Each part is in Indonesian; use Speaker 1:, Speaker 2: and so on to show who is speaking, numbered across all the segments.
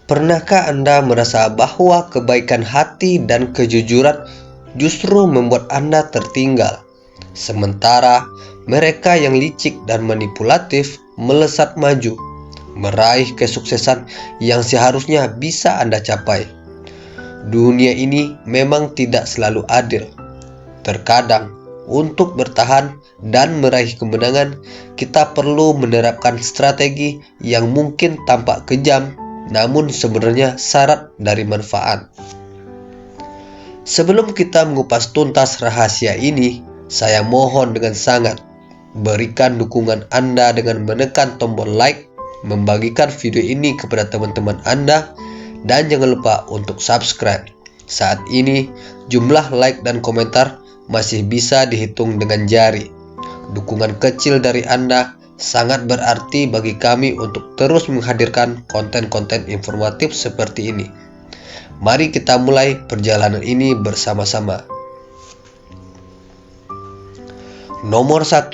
Speaker 1: Pernahkah Anda merasa bahwa kebaikan hati dan kejujuran justru membuat Anda tertinggal, sementara mereka yang licik dan manipulatif melesat maju, meraih kesuksesan yang seharusnya bisa Anda capai? Dunia ini memang tidak selalu adil. Terkadang, untuk bertahan dan meraih kemenangan, kita perlu menerapkan strategi yang mungkin tampak kejam, namun sebenarnya syarat dari manfaat. Sebelum kita mengupas tuntas rahasia ini, saya mohon dengan sangat, berikan dukungan Anda dengan menekan tombol like, membagikan video ini kepada teman-teman Anda, dan jangan lupa untuk subscribe. Saat ini, jumlah like dan komentar masih bisa dihitung dengan jari. Dukungan kecil dari Anda sangat berarti bagi kami untuk terus menghadirkan konten-konten informatif seperti ini. Mari kita mulai perjalanan ini bersama-sama. Nomor 1.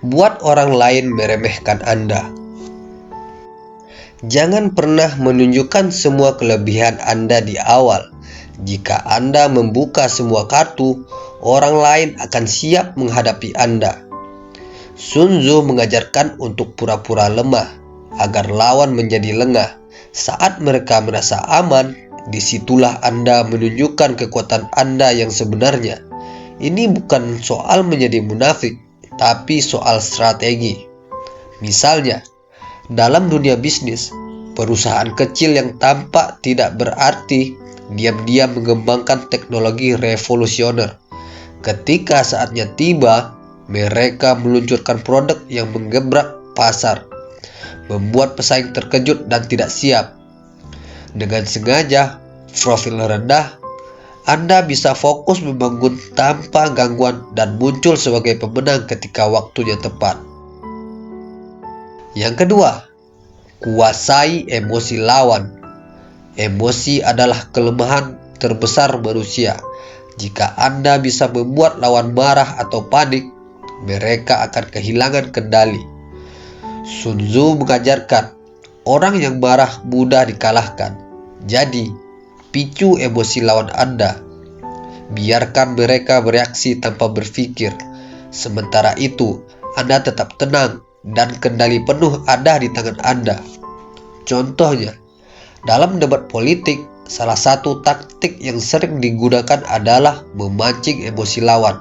Speaker 1: Buat orang lain meremehkan Anda. Jangan pernah menunjukkan semua kelebihan Anda di awal. Jika Anda membuka semua kartu, orang lain akan siap menghadapi Anda. Sun Tzu mengajarkan untuk pura-pura lemah, agar lawan menjadi lengah. Saat mereka merasa aman, disitulah Anda menunjukkan kekuatan Anda yang sebenarnya. Ini bukan soal menjadi munafik, tapi soal strategi. Misalnya, dalam dunia bisnis, perusahaan kecil yang tampak tidak berarti diam-diam mengembangkan teknologi revolusioner. Ketika saatnya tiba, mereka meluncurkan produk yang menggebrak pasar, membuat pesaing terkejut dan tidak siap. Dengan sengaja, profil rendah, Anda bisa fokus membangun tanpa gangguan dan muncul sebagai pemenang ketika waktunya tepat. Yang kedua, kuasai emosi lawan. Emosi adalah kelemahan terbesar manusia. Jika Anda bisa membuat lawan marah atau panik, mereka akan kehilangan kendali. Sun Tzu mengajarkan, orang yang marah mudah dikalahkan. Jadi, picu emosi lawan Anda. Biarkan mereka bereaksi tanpa berpikir. Sementara itu, Anda tetap tenang dan kendali penuh ada di tangan Anda. Contohnya, dalam debat politik, salah satu taktik yang sering digunakan adalah memancing emosi lawan.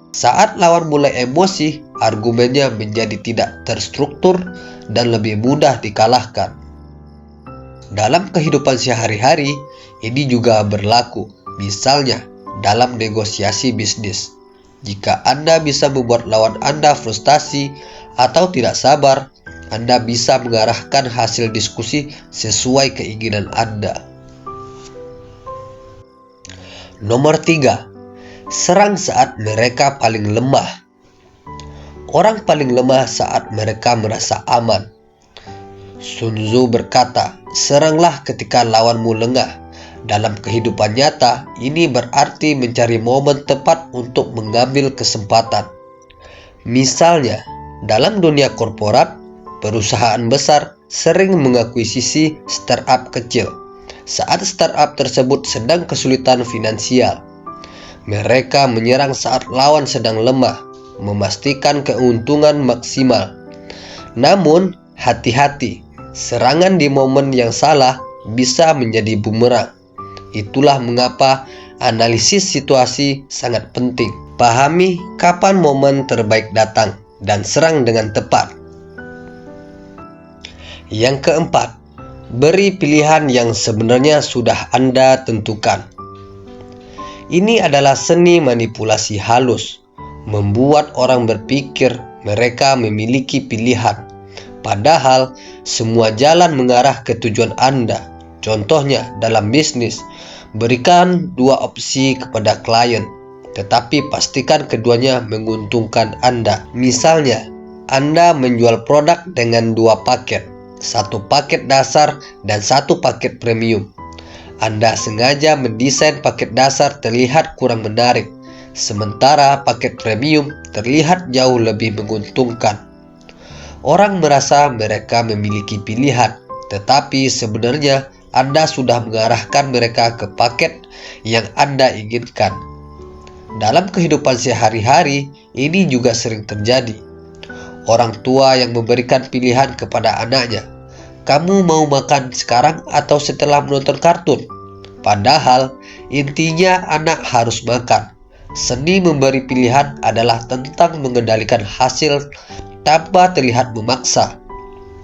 Speaker 1: Saat lawan mulai emosi, argumennya menjadi tidak terstruktur dan lebih mudah dikalahkan. Dalam kehidupan sehari-hari, ini juga berlaku. Misalnya, dalam negosiasi bisnis. Jika Anda bisa membuat lawan Anda frustasi atau tidak sabar, Anda bisa mengarahkan hasil diskusi sesuai keinginan Anda. Nomor 3. Serang saat mereka paling lemah. Orang paling lemah saat mereka merasa aman. Sun Tzu berkata, seranglah ketika lawanmu lengah. Dalam kehidupan nyata, ini berarti mencari momen tepat untuk mengambil kesempatan. Misalnya, dalam dunia korporat, perusahaan besar sering mengakuisisi startup kecil. Saat startup tersebut sedang kesulitan finansial, mereka menyerang saat lawan sedang lemah, memastikan keuntungan maksimal. Namun, hati-hati, serangan di momen yang salah bisa menjadi bumerang. Itulah mengapa analisis situasi sangat penting. Pahami kapan momen terbaik datang dan serang dengan tepat. Yang keempat, beri pilihan yang sebenarnya sudah Anda tentukan. Ini adalah seni manipulasi halus, membuat orang berpikir mereka memiliki pilihan, padahal semua jalan mengarah ke tujuan Anda. Contohnya dalam bisnis, berikan 2 opsi kepada klien, tetapi pastikan keduanya menguntungkan Anda. Misalnya, Anda menjual produk dengan 2 paket, 1 paket dasar dan 1 paket premium. Anda sengaja mendesain paket dasar terlihat kurang menarik, sementara paket premium terlihat jauh lebih menguntungkan. Orang merasa mereka memiliki pilihan, tetapi sebenarnya Anda sudah mengarahkan mereka ke paket yang Anda inginkan. Dalam kehidupan sehari-hari, ini juga sering terjadi. Orang tua yang memberikan pilihan kepada anaknya, "Kamu mau makan sekarang atau setelah menonton kartun?" Padahal intinya anak harus makan. Seni memberi pilihan adalah tentang mengendalikan hasil tanpa terlihat memaksa.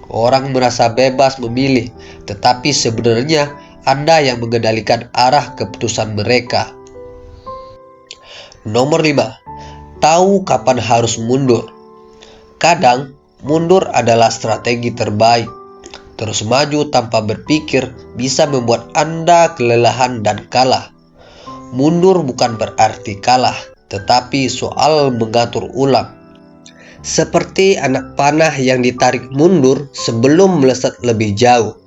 Speaker 1: Orang merasa bebas memilih, tetapi sebenarnya Anda yang mengendalikan arah keputusan mereka. Nomor 5. Tahu kapan harus mundur. Kadang, mundur adalah strategi terbaik. Terus maju tanpa berpikir bisa membuat Anda kelelahan dan kalah. Mundur bukan berarti kalah, tetapi soal mengatur ulang. Seperti anak panah yang ditarik mundur sebelum melesat lebih jauh.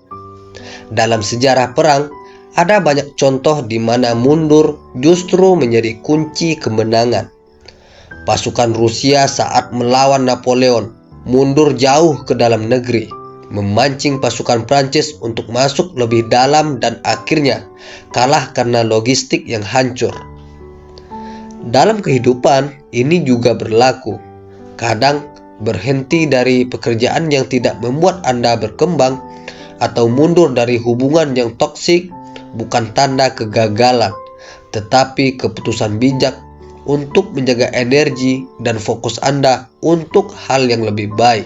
Speaker 1: Dalam sejarah perang, ada banyak contoh di mana mundur justru menjadi kunci kemenangan. Pasukan Rusia saat melawan Napoleon mundur jauh ke dalam negeri, memancing pasukan Prancis untuk masuk lebih dalam dan akhirnya kalah karena logistik yang hancur. Dalam kehidupan, ini juga berlaku. Kadang berhenti dari pekerjaan yang tidak membuat Anda berkembang atau mundur dari hubungan yang toksik bukan tanda kegagalan, tetapi keputusan bijak untuk menjaga energi dan fokus Anda untuk hal yang lebih baik.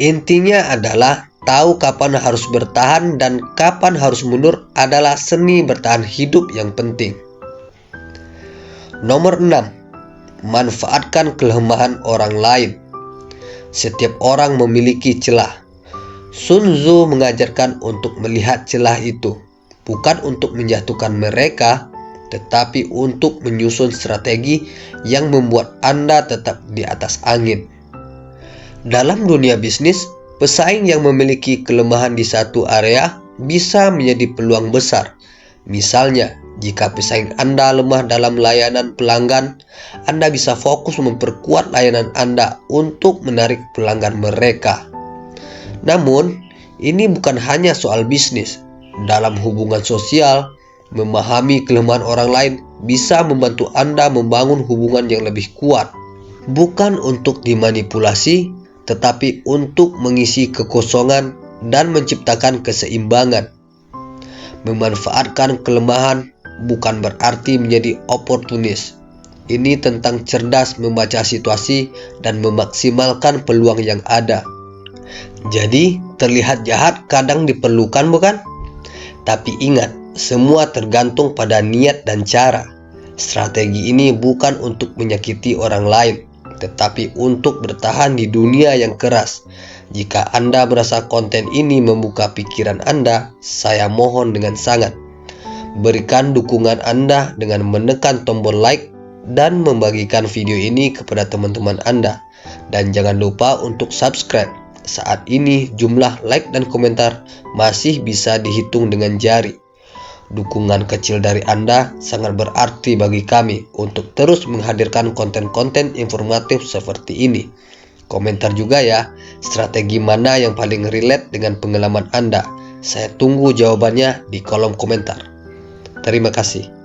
Speaker 1: Intinya adalah tahu kapan harus bertahan dan kapan harus mundur adalah seni bertahan hidup yang penting. Nomor 6. Manfaatkan kelemahan orang lain. Setiap orang memiliki celah. Sun Tzu mengajarkan untuk melihat celah itu, bukan untuk menjatuhkan mereka, tetapi untuk menyusun strategi yang membuat Anda tetap di atas angin. Dalam dunia bisnis, pesaing yang memiliki kelemahan di satu area bisa menjadi peluang besar. Misalnya, jika pesaing Anda lemah dalam layanan pelanggan, Anda bisa fokus memperkuat layanan Anda untuk menarik pelanggan mereka. Namun, ini bukan hanya soal bisnis. Dalam hubungan sosial, memahami kelemahan orang lain bisa membantu Anda membangun hubungan yang lebih kuat. Bukan untuk dimanipulasi, tetapi untuk mengisi kekosongan dan menciptakan keseimbangan. Memanfaatkan kelemahan bukan berarti menjadi oportunis. Ini tentang cerdas membaca situasi dan memaksimalkan peluang yang ada. Jadi, terlihat jahat kadang diperlukan, bukan? Tapi ingat, semua tergantung pada niat dan cara. Strategi ini bukan untuk menyakiti orang lain, tetapi untuk bertahan di dunia yang keras. Jika Anda merasa konten ini membuka pikiran Anda, saya mohon dengan sangat, berikan dukungan Anda dengan menekan tombol like dan membagikan video ini kepada teman-teman Anda. Dan jangan lupa untuk subscribe. Saat ini jumlah like dan komentar masih bisa dihitung dengan jari. Dukungan kecil dari Anda sangat berarti bagi kami untuk terus menghadirkan konten-konten informatif seperti ini. Komentar juga ya, strategi mana yang paling relate dengan pengalaman Anda. Saya tunggu jawabannya di kolom komentar. Terima kasih.